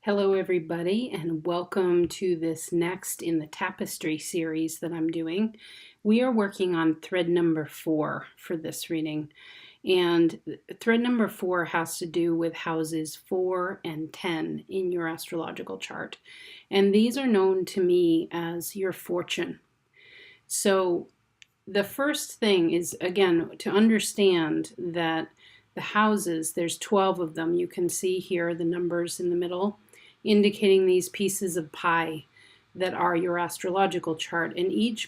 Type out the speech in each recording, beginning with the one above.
Hello, everybody, and welcome to this next in the Tapestry series that I'm doing. We are working on thread number 4 for this reading, and thread number 4 has to do with houses 4 and 10 in your astrological chart, and these are known to me as your fortune. So the first thing is, again, to understand that the houses, there's 12 of them. You can see here the numbers in the middle indicating these pieces of pie that are your astrological chart. And each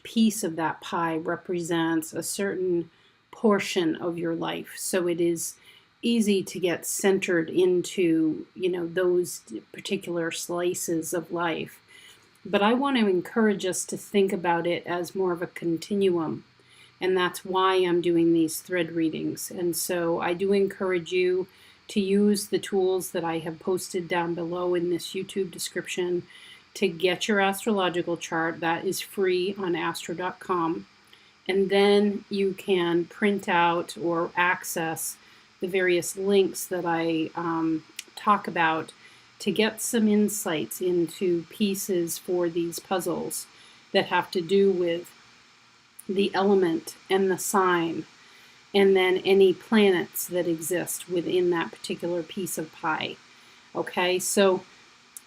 piece of that pie represents a certain portion of your life. So it is easy to get centered into, those particular slices of life. But I want to encourage us to think about it as more of a continuum. And that's why I'm doing these thread readings. And so I do encourage you to use the tools that I have posted down below in this YouTube description to get your astrological chart. That is free on astro.com. And then you can print out or access the various links that I talk about to get some insights into pieces for these puzzles that have to do with the element and the sign, and then any planets that exist within that particular piece of pie. Okay, so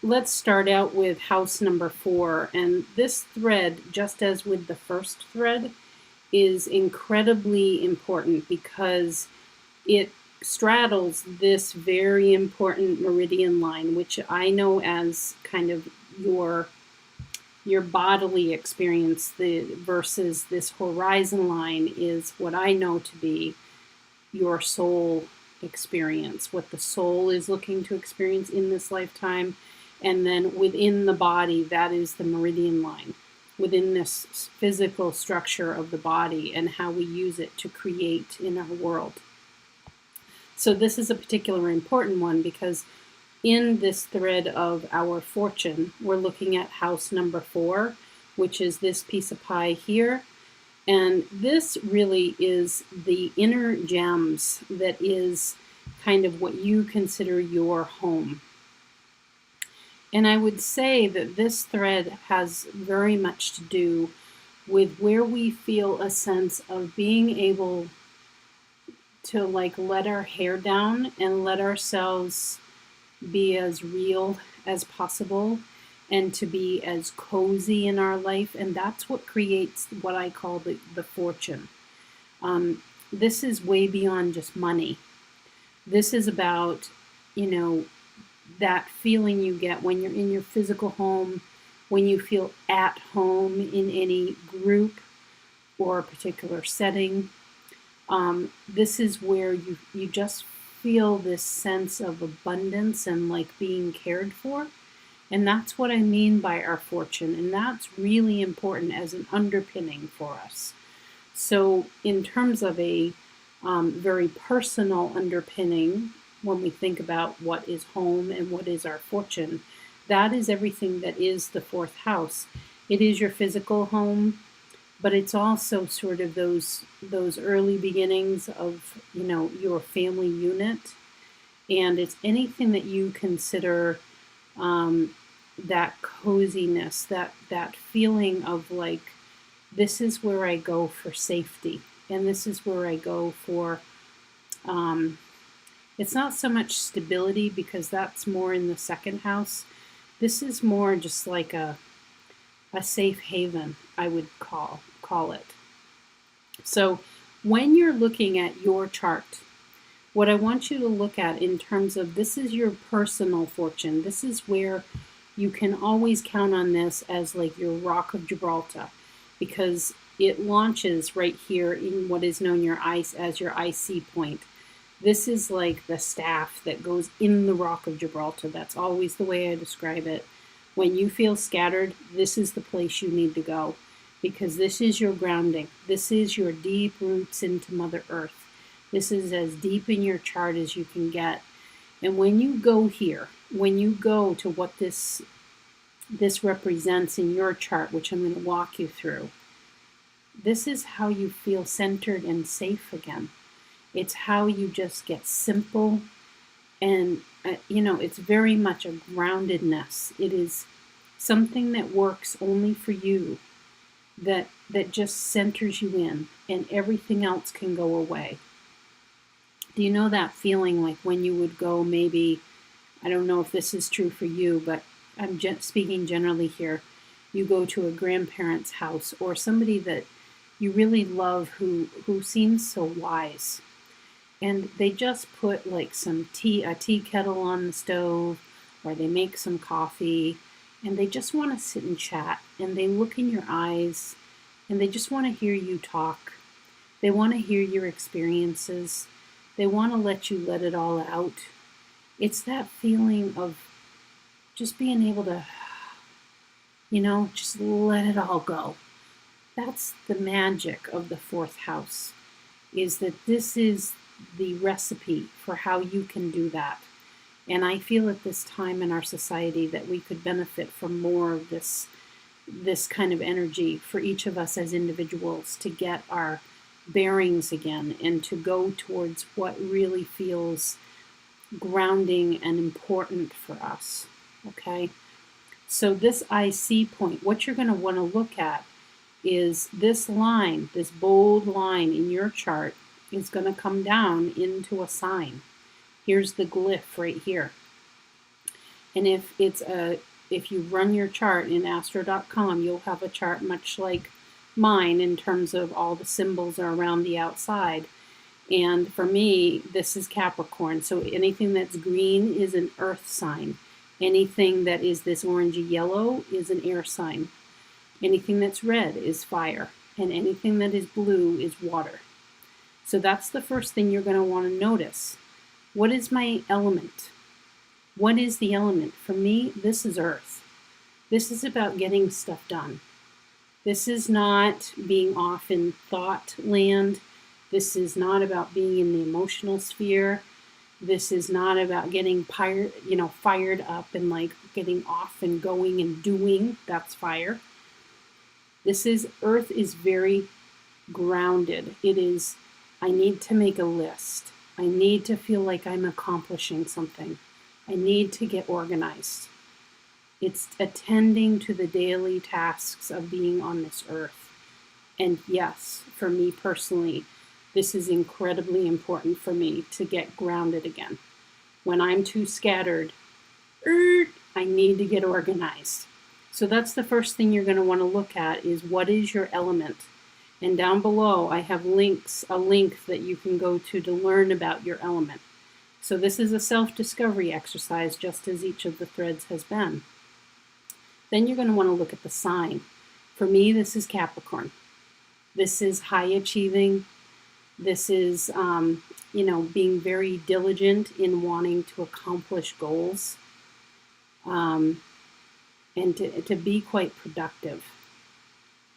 let's start out with house number 4. And this thread, just as with the first thread, is incredibly important because it straddles this very important meridian line, which I know as kind of your bodily experience, versus this horizon line is what I know to be your soul experience, what the soul is looking to experience in this lifetime. And then within the body, that is the meridian line, within this physical structure of the body and how we use it to create in our world. So this is a particularly important one because in this thread of our fortune, we're looking at house number 4, which is this piece of pie here. And this really is the inner gems that is kind of what you consider your home. And I would say that this thread has very much to do with where we feel a sense of being able to let our hair down and let ourselves be as real as possible and to be as cozy in our life. And that's what creates what I call the fortune. This is way beyond just money. This is about, that feeling you get when you're in your physical home, when you feel at home in any group or a particular setting. This is where you just feel this sense of abundance and like being cared for. And that's what I mean by our fortune. And that's really important as an underpinning for us. So in terms of a very personal underpinning, when we think about what is home and what is our fortune, that is everything that is the 4th house. It is your physical home, but it's also sort of those early beginnings of, your family unit. And it's anything that you consider that coziness, that feeling of like, this is where I go for safety. And this is where I go for, it's not so much stability because that's more in the 2nd house. This is more just like a safe haven, I would call it. So when you're looking at your chart, what I want you to look at in terms of this is your personal fortune. This is where you can always count on this as like your Rock of Gibraltar, because it launches right here in what is known as your IC point. This is like the staff that goes in the Rock of Gibraltar. That's always the way I describe it. When you feel scattered, this is the place you need to go, because this is your grounding. This is your deep roots into Mother Earth. This is as deep in your chart as you can get. And when you go here, when you go to what this represents in your chart, which I'm going to walk you through, this is how you feel centered and safe again. It's how you just get simple And, it's very much a groundedness. It is something that works only for you, that just centers you in, and everything else can go away. Do you know that feeling like when you would go, maybe, I don't know if this is true for you, but I'm speaking generally here. You go to a grandparent's house or somebody that you really love who seems so wise, and they just put like a tea kettle on the stove, or they make some coffee, and they just want to sit and chat, and they look in your eyes, and they just want to hear you talk. They want to hear your experiences. They want to let you let it all out. It's that feeling of just being able to, just let it all go. That's the magic of the fourth house, is that this is the recipe for how you can do that. And I feel at this time in our society that we could benefit from more of this kind of energy for each of us as individuals, to get our bearings again and to go towards what really feels grounding and important for us. Okay? So this IC point, what you're going to want to look at is this line, this bold line in your chart is going to come down into a sign. Here's the glyph right here. And if you run your chart in astro.com, you'll have a chart much like mine in terms of all the symbols are around the outside. And for me, this is Capricorn. So anything that's green is an earth sign. Anything that is this orangey yellow is an air sign. Anything that's red is fire. And anything that is blue is water. So that's the first thing you're going to want to notice. What is my element? What is the element? For me, this is earth. This is about getting stuff done. This is not being off in thought land. This is not about being in the emotional sphere. This is not about getting fired up and like getting off and going and doing. That's fire. Earth is very grounded. It is, I need to make a list. I need to feel like I'm accomplishing something. I need to get organized. It's attending to the daily tasks of being on this earth. And yes, for me personally, this is incredibly important for me to get grounded again. When I'm too scattered, I need to get organized. So that's the first thing you're going to want to look at, is what is your element. And down below, I have a link that you can go to learn about your element. So this is a self-discovery exercise, just as each of the threads has been. Then you're going to want to look at the sign. For me, this is Capricorn. This is high achieving. This is, being very diligent in wanting to accomplish goals, and to be quite productive.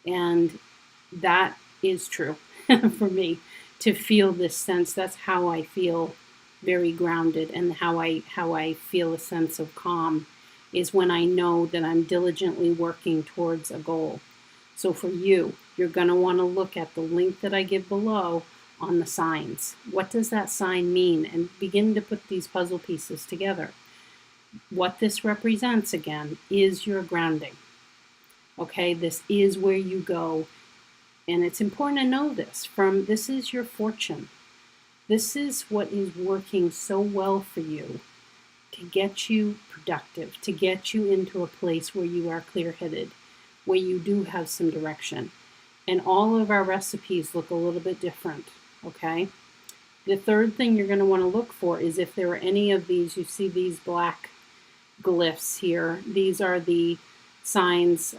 And that is true for me, to feel this sense. That's how I feel very grounded, and how I feel a sense of calm is when I know that I'm diligently working towards a goal. So for you, you're going to want to look at the link that I give below on the signs. What does that sign mean? And begin to put these puzzle pieces together. What this represents, again, is your grounding. Okay, this is where you go. And it's important to know this. This is your fortune. This is what is working so well for you to get you productive, to get you into a place where you are clear-headed, where you do have some direction. And all of our recipes look a little bit different, okay? The third thing you're going to want to look for is if there are any of these, you see these black glyphs here. These are the signs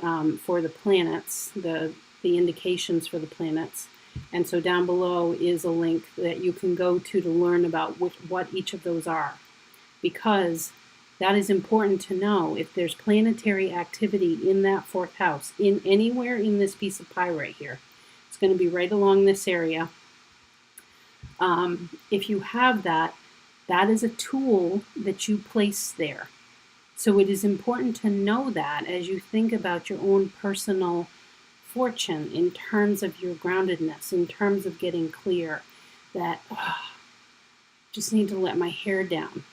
for the planets, the indications for the planets. And so down below is a link that you can go to learn about what each of those are. Because that is important to know. If there's planetary activity in that fourth house, in anywhere in this piece of pie right here, it's going to be right along this area. If you have that, that is a tool that you place there. So it is important to know that as you think about your own personal fortune in terms of your groundedness, in terms of getting clear that just need to let my hair down.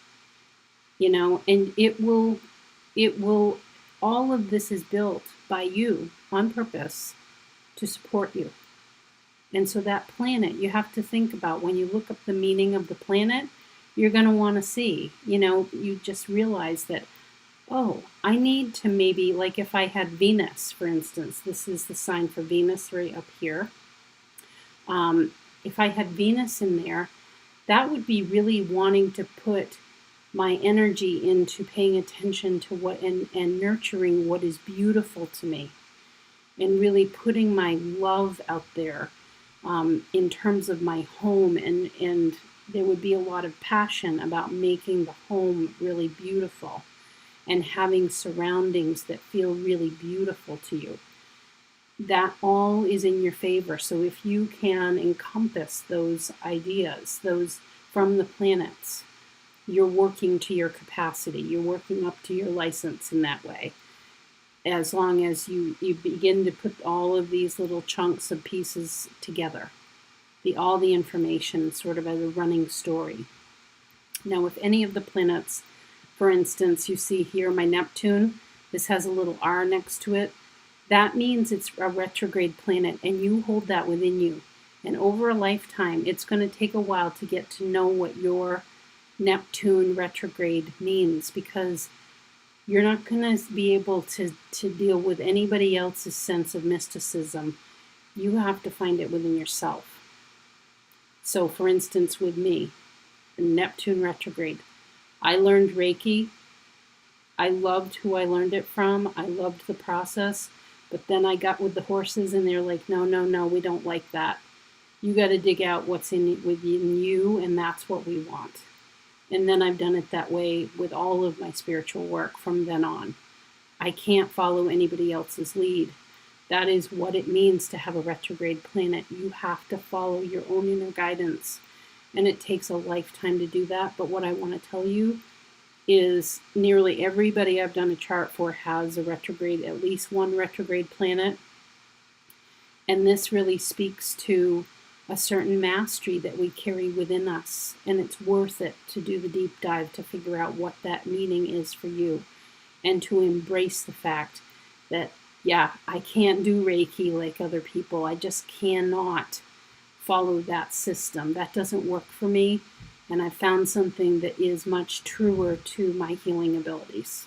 and it will, all of this is built by you on purpose to support you. And so that planet, you have to think about when you look up the meaning of the planet, you're going to want to see, you just realize that, oh, I need to maybe, like if I had Venus, for instance, this is the sign for Venus right up here. If I had Venus in there, that would be really wanting to put my energy into paying attention to what and nurturing what is beautiful to me, and really putting my love out there in terms of my home, and there would be a lot of passion about making the home really beautiful and having surroundings that feel really beautiful to you. That all is in your favor. So if you can encompass those ideas, those from the planets, you're working to your capacity. You're working up to your license in that way. As long as you begin to put all of these little chunks of pieces together, all the information sort of as a running story. Now, with any of the planets, for instance, you see here my Neptune, this has a little R next to it. That means it's a retrograde planet, and you hold that within you. And over a lifetime, it's going to take a while to get to know what your Neptune retrograde means, because you're not going to be able to deal with anybody else's sense of mysticism. You have to find it within yourself. So, for instance, with me, Neptune retrograde, I learned Reiki. I loved who I learned it from. I loved the process. But then I got with the horses, and they're like, no, we don't like that. You got to dig out what's within you, and that's what we want. And then I've done it that way with all of my spiritual work from then on. I can't follow anybody else's lead. That is what it means to have a retrograde planet. You have to follow your own inner guidance. And it takes a lifetime to do that. But what I want to tell you is nearly everybody I've done a chart for has a retrograde, at least one retrograde planet. And this really speaks to a certain mastery that we carry within us. And it's worth it to do the deep dive to figure out what that meaning is for you, and to embrace the fact that, yeah, I can't do Reiki like other people. I just cannot follow that system. That doesn't work for me. And I found something that is much truer to my healing abilities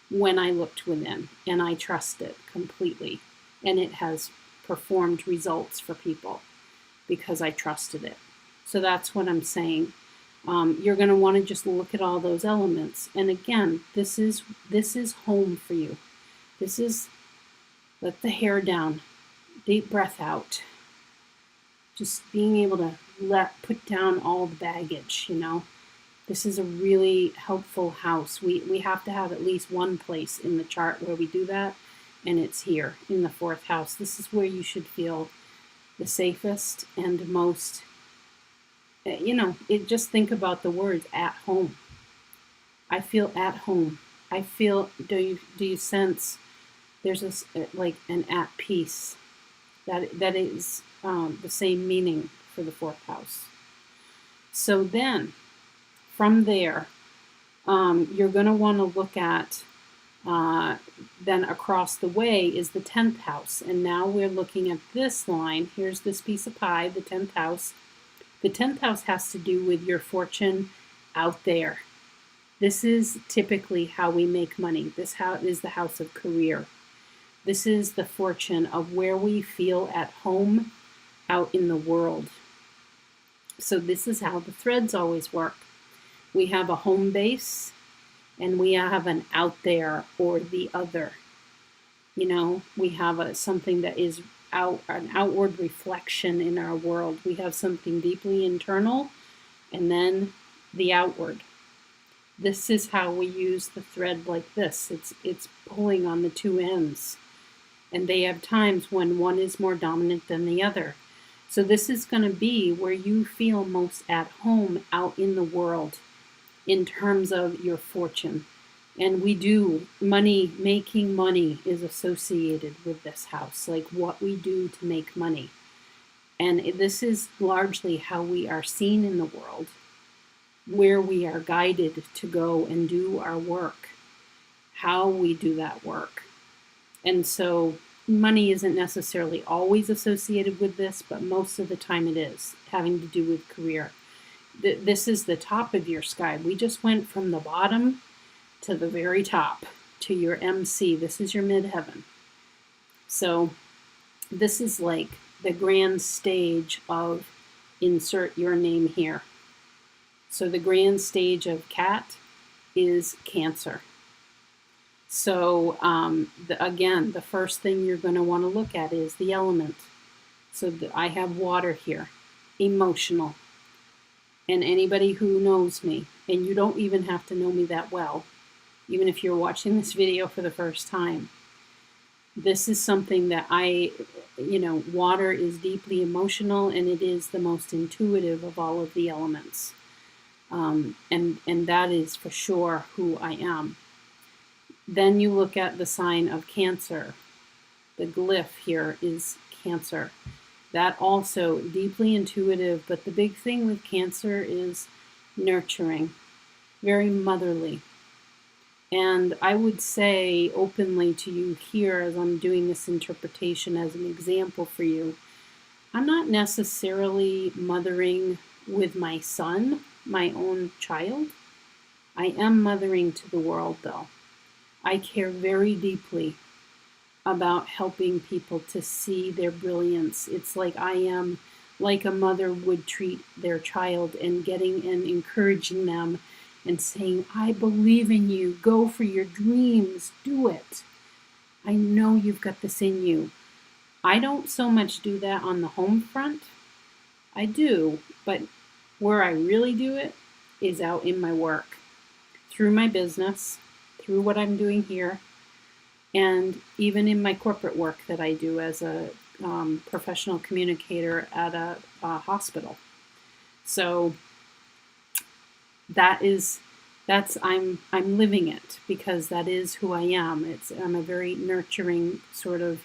when I looked within, and I trust it completely. And it has performed results for people because I trusted it. So that's what I'm saying. You're going to want to just look at all those elements. And again, this is home for you. This is let the hair down, deep breath out. Just being able to put down all the baggage, This is a really helpful house. We have to have at least one place in the chart where we do that, and it's here in the 4th house. This is where you should feel the safest and most, just think about the words at home. I feel at home. I feel, do you sense there's an at peace? That is the same meaning for the 4th house. So then, from there, you're going to want to look at, then across the way is the 10th house. And now we're looking at this line. Here's this piece of pie, the 10th house. The 10th house has to do with your fortune out there. This is typically how we make money. This house is the house of career. This is the fortune of where we feel at home out in the world. So this is how the threads always work. We have a home base, and we have an out there or the other. We have something that is an outward reflection in our world. We have something deeply internal, and then the outward. This is how we use the thread like this. It's pulling on the two ends. And they have times when one is more dominant than the other. So this is going to be where you feel most at home out in the world in terms of your fortune. And making money is associated with this house, like what we do to make money. And this is largely how we are seen in the world. where we are guided to go and do our work, how we do that work. And so money isn't necessarily always associated with this, but most of the time it is, having to do with career. This is the top of your sky. We just went from the bottom to the very top, to your MC. This is your midheaven. So this is like the grand stage of insert your name here. So the grand stage of Cat is Cancer. So again, the first thing you're going to want to look at is the element. So I have water here, emotional. And anybody who knows me, and you don't even have to know me that well, even if you're watching this video for the first time, this is something that water is deeply emotional, and it is the most intuitive of all of the elements. And that is for sure who I am. Then you look at the sign of Cancer. The glyph here is Cancer. That also deeply intuitive, but the big thing with Cancer is nurturing, very motherly. And I would say openly to you here, as I'm doing this interpretation as an example for you, I'm not necessarily mothering with my son, my own child. I am mothering to the world, though. I care very deeply about helping people to see their brilliance. It's like I am like a mother would treat their child, and getting and encouraging them and saying, I believe in you, go for your dreams, do it. I know you've got this in you. I don't so much do that on the home front. I do, but where I really do it is out in my work, through my business, through what I'm doing here, and even in my corporate work that I do as a professional communicator at a hospital. So I'm living it, because that is who I am. I'm a very nurturing sort of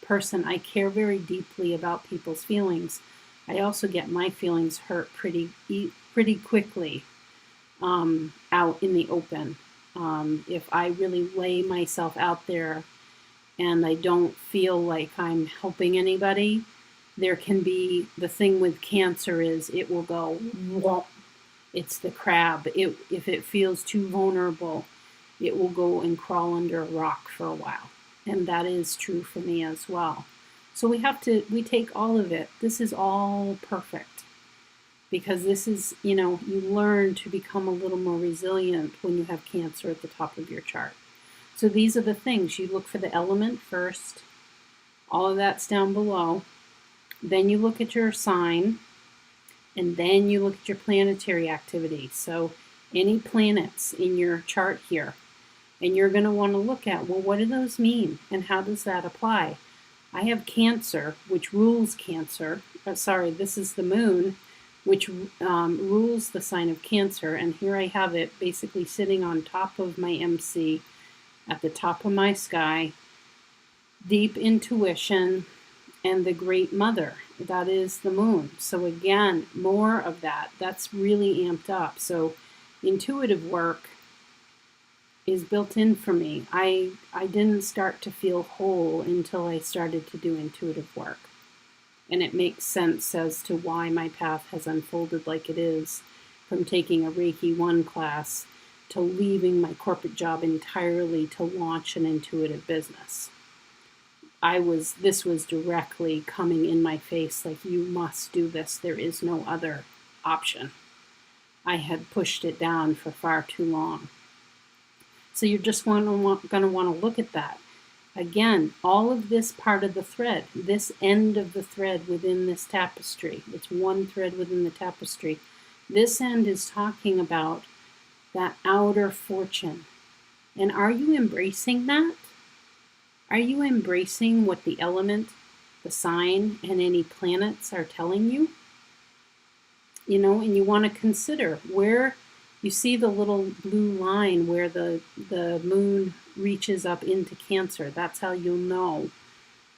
person. I care very deeply about people's feelings. I also get my feelings hurt pretty quickly out in the open. If I really lay myself out there and I don't feel like I'm helping anybody, there can be, the thing with Cancer is it will go, whoa. It's the crab. If it feels too vulnerable, it will go and crawl under a rock for a while. And that is true for me as well. So we take all of it. This is all perfect, because this is, you learn to become a little more resilient when you have Cancer at the top of your chart. So these are the things. You look for the element first. All of that's down below. Then you look at your sign. And then you look at your planetary activity. So any planets in your chart here. And you're going to want to look at, well, what do those mean? And how does that apply? I have Cancer, which rules Cancer. This is the moon, which rules the sign of Cancer. And here I have it basically sitting on top of my MC, at the top of my sky. Deep intuition and the Great Mother. That is the moon. So again, more of that. That's really amped up. So intuitive work is built in for me. I didn't start to feel whole until I started to do intuitive work. And it makes sense as to why my path has unfolded like it is, from taking a Reiki 1 class to leaving my corporate job entirely to launch an intuitive business. This was directly coming in my face, like, you must do this. There is no other option. I had pushed it down for far too long. So you're just going to want to look at that. Again, all of this part of the thread, this end of the thread within this tapestry, it's one thread within the tapestry. This end is talking about that outer fortune. And are you embracing that? Are you embracing what the element, the sign, and any planets are telling you? And you want to consider where you see the little blue line where the moon reaches up into Cancer. That's how you'll know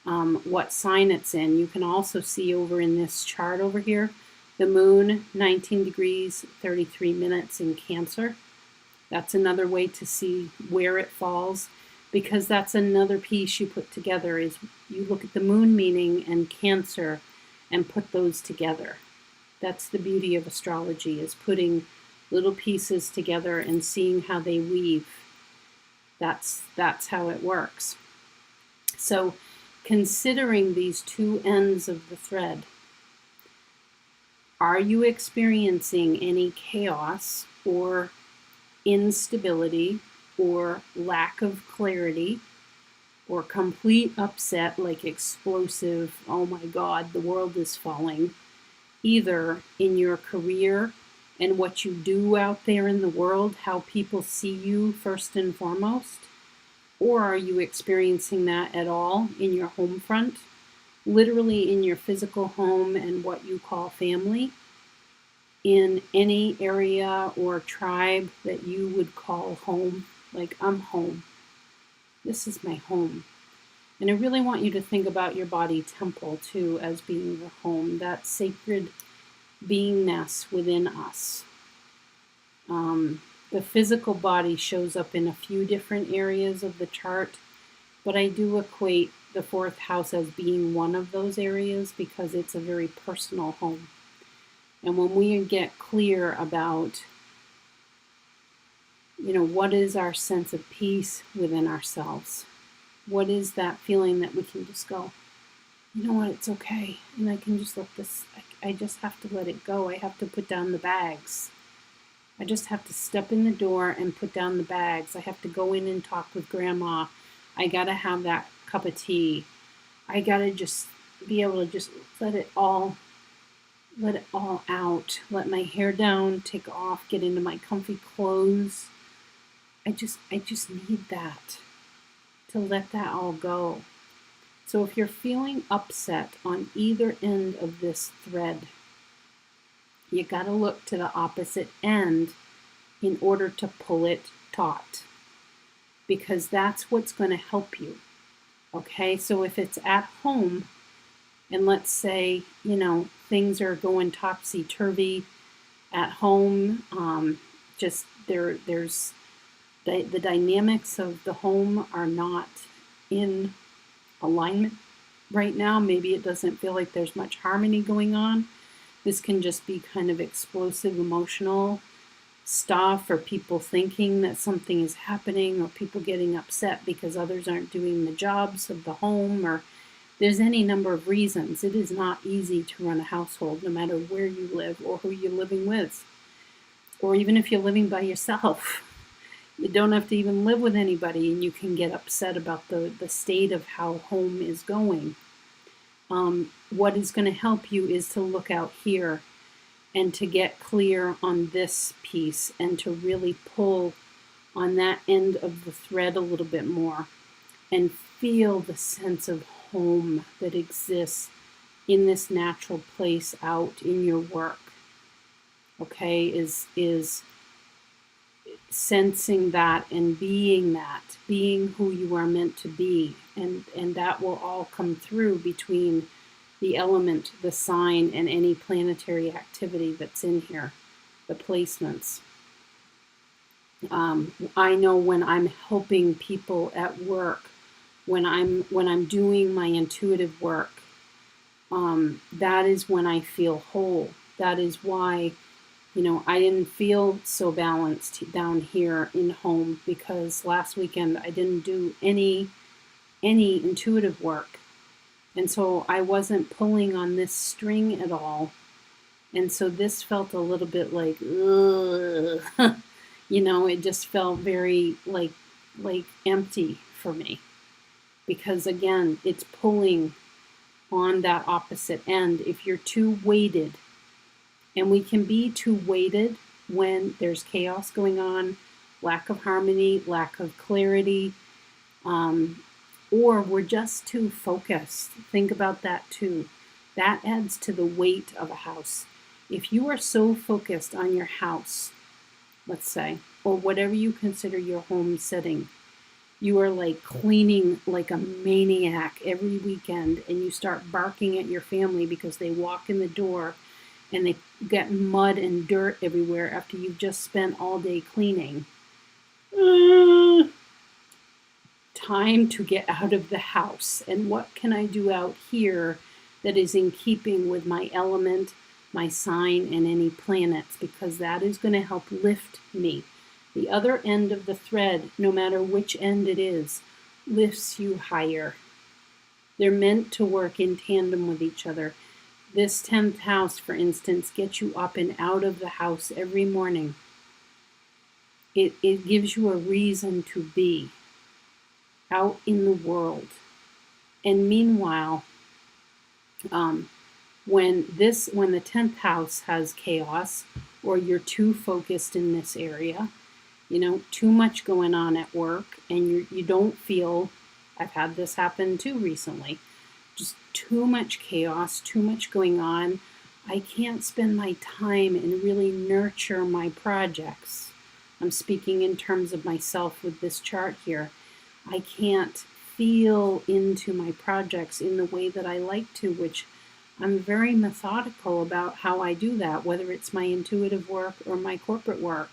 what sign it's in. You can also see over in this chart over here, The moon, 19 degrees, 33 minutes in Cancer. That's another way to see where it falls, because that's another piece you put together is you look at the moon meaning and Cancer and put those together. That's the beauty of astrology, is putting little pieces together and seeing how they weave. That's how it works. So considering these two ends of the thread, are you experiencing any chaos or instability or lack of clarity or complete upset, like explosive, oh my God, the world is falling, either in your career and what you do out there in the world, how people see you first and foremost, or are you experiencing that at all in your home front, literally in your physical home and what you call family, in any area or tribe that you would call home? Like, I'm home. This is my home. And I really want you to think about your body temple too as being your home, that sacred beingness within us. The physical body shows up in a few different areas of the chart, but I do equate the fourth house as being one of those areas because it's a very personal home. And when we get clear about, what is our sense of peace within ourselves? What is that feeling that we can just go, you know what, it's okay. And I can just let this, I just have to let it go. I have to put down the bags. I just have to step in the door and put down the bags. I have to go in and talk with grandma. I got to have that cup of tea. I got to just be able to just let it all out. Let my hair down, take off, get into my comfy clothes. I just need that, to let that all go. So if you're feeling upset on either end of this thread, you got to look to the opposite end in order to pull it taut, because that's what's going to help you. Okay, so if it's at home, and let's say, things are going topsy-turvy at home, there's the dynamics of the home are not in alignment right now. Maybe it doesn't feel like there's much harmony going on. This can just be kind of explosive emotional stuff, or people thinking that something is happening, or people getting upset because others aren't doing the jobs of the home, or there's any number of reasons. It is not easy to run a household, no matter where you live or who you're living with, or even if you're living by yourself. You don't have to even live with anybody, and you can get upset about the state of how home is going. What is going to help you is to look out here and to get clear on this piece and to really pull on that end of the thread a little bit more and feel the sense of home that exists in this natural place out in your work. Okay, is sensing that and being who you are meant to be, and that will all come through between the element, the sign, and any planetary activity that's in here, the placements. I know when I'm helping people at work, when I'm doing my intuitive work, that is when I feel whole. That is why, I didn't feel so balanced down here in home, because last weekend I didn't do any intuitive work. And so I wasn't pulling on this string at all. And so this felt a little bit like, ugh. It just felt very like empty for me. Because again, it's pulling on that opposite end. If you're too weighted, and we can be too weighted when there's chaos going on, lack of harmony, lack of clarity, or we're just too focused. Think about that too. That adds to the weight of a house. If you are so focused on your house, let's say, or whatever you consider your home setting, you are like cleaning like a maniac every weekend, and you start barking at your family because they walk in the door and they get mud and dirt everywhere after you've just spent all day cleaning. Time to get out of the house. And what can I do out here that is in keeping with my element, my sign, and any planets? Because that is going to help lift me. The other end of the thread, no matter which end it is, lifts you higher. They're meant to work in tandem with each other. This 10th house, for instance, gets you up and out of the house every morning. It gives you a reason to be out in the world. And meanwhile, when the 10th house has chaos, or you're too focused in this area, too much going on at work, and you don't feel, I've had this happen too recently, just too much chaos, too much going on. I can't spend my time and really nurture my projects. I'm speaking in terms of myself with this chart here. I can't feel into my projects in the way that I like to, which I'm very methodical about how I do that, whether it's my intuitive work or my corporate work.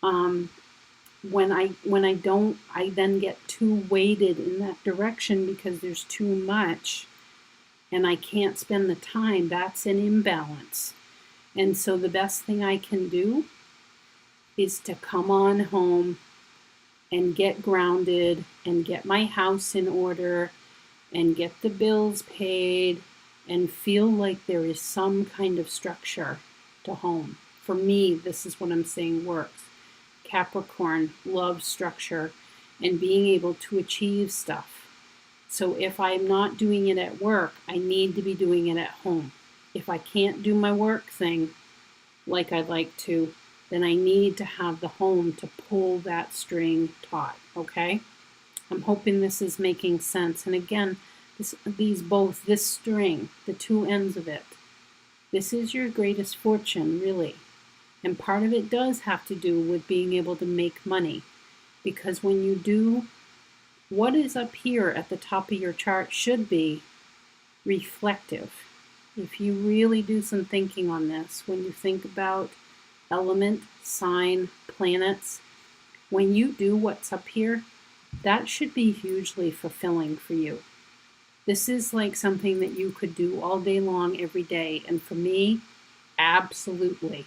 When I don't, I then get too weighted in that direction because there's too much and I can't spend the time. That's an imbalance. And so the best thing I can do is to come on home and get grounded and get my house in order and get the bills paid and feel like there is some kind of structure to home. For me, this is what I'm saying works. Capricorn loves structure and being able to achieve stuff. So if I'm not doing it at work, I need to be doing it at home. If I can't do my work thing like I'd like to, then I need to have the home to pull that string taut, okay? I'm hoping this is making sense. And again, this string, the two ends of it, this is your greatest fortune, really. And part of it does have to do with being able to make money. Because when you do, what is up here at the top of your chart should be reflective. If you really do some thinking on this, when you think about element, sign, planets, when you do what's up here, that should be hugely fulfilling for you. This is like something that you could do all day long, every day. And for me, absolutely.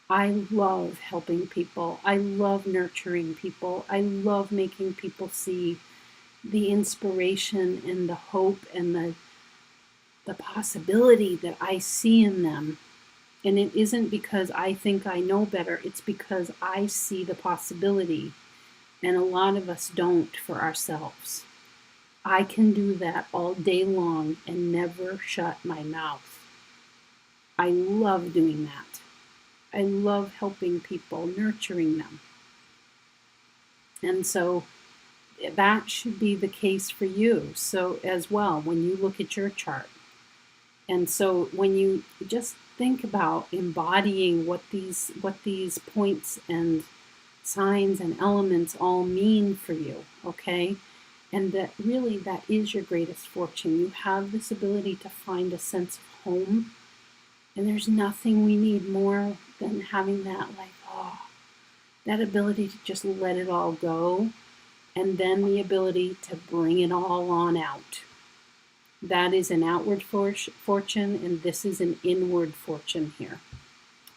I love helping people. I love nurturing people. I love making people see the inspiration and the hope and the possibility that I see in them. And it isn't because I think I know better. It's because I see the possibility. And a lot of us don't for ourselves. I can do that all day long and never shut my mouth. I love doing that. I love helping people, nurturing them. And so that should be the case for you. So as well, when you look at your chart. And so when you just think about embodying what these points and signs and elements all mean for you, okay? And that really that is your greatest fortune. You have this ability to find a sense of home. And there's nothing we need more than having that, that ability to just let it all go. And then the ability to bring it all on out. That is an outward fortune, and this is an inward fortune here.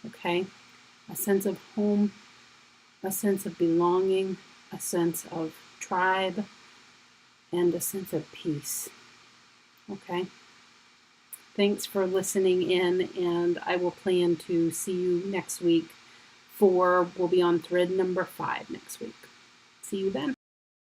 Okay? A sense of home, a sense of belonging, a sense of tribe, and a sense of peace. Okay? Thanks for listening in, and I will plan to see you next week we'll be on thread number 5 next week. See you then.